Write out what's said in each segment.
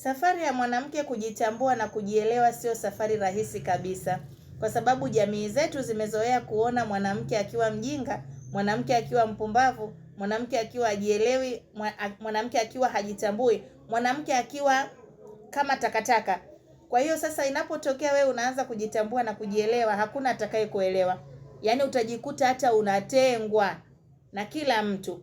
Safari ya mwanamke kujitambua na kujielewa sio safari rahisi kabisa, kwa sababu jamii zetu zimezoea kuona mwanamke akiwa mjinga, mwanamke akiwa mpumbavu, mwanamke akiwa hajielewi, mwanamke akiwa hajitambui, mwanamke akiwa kama takataka. Kwa hiyo sasa inapotokea wewe unaanza kujitambua na kujielewa, hakuna atakaye kuelewa. Yaani utajikuta hata unatengwa na kila mtu.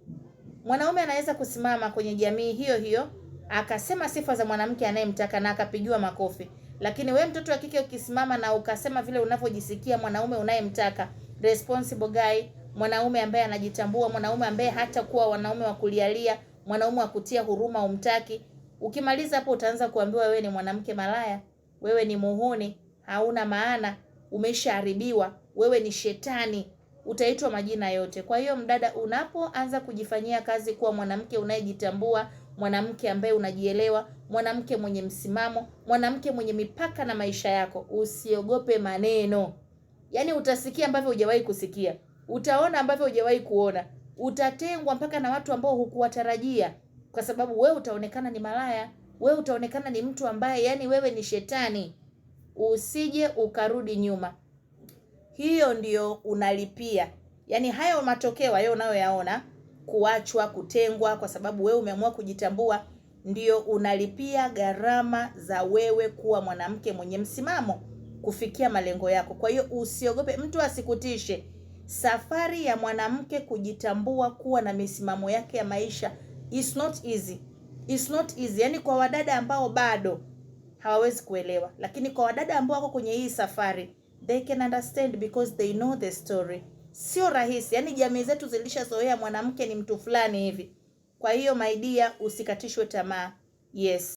Mwanaume anaweza kusimama kwenye jamii hiyo hiyo akasema sifa za mwanamke anayemtaka na akapigiwa makofi. Lakini we mtoto wa kike ukisimama na ukasema vile unavyojisikia mwanaume unayemtaka, responsible guy, mwanaume ambaye anajitambua, mwanaume ambaye hata kuwa wanaume wa kulialia, mwanaume wa kutia huruma umtaki, ukimaliza hapo utaanza kuambiwa wewe ni mwanamke malaya, wewe ni muhuni, hauna maana, umeshaharibiwa, wewe ni shetani, utaitwa majina yote. Kwa hiyo mdada, unapoanza kujifanyia kazi kuwa mwanamke unayejitambua, mwanamke ambaye unajielewa, mwanamke mwenye msimamo, mwanamke mwenye mipaka na maisha yako, usiogope maneno. Yaani utasikia ambavyo hujawahi kusikia, utaona ambavyo hujawahi kuona, utatengwa mpaka na watu ambao hukuwatarajia, kwa sababu wewe utaonekana ni malaya, wewe utaonekana ni mtu ambaye yani wewe ni shetani. Usije ukarudi nyuma. Hiyo ndio unalipia. Yaani hayo matokeo hayo unayoyaona, kuachwa, kutengwa kwa sababu wewe umeamua kujitambua, ndio unalipia gharama za wewe kuwa mwanamke mwenye msimamo, kufikia malengo yako. Kwa hiyo usiogope, mtu asikutishe. Safari ya mwanamke kujitambua, kuwa na misimamo yake ya maisha, it's not easy. It's not easy. Yaani kwa wadada ambao bado hawawezi kuelewa, lakini kwa wadada ambao wako kwenye hii safari, they can understand because they know the story. Sio rahisi. Yaani jamii zetu zilishazoea mwanamke ni mtu fulani hivi. Kwa hiyo my dear, usikatishwe tamaa. Yes.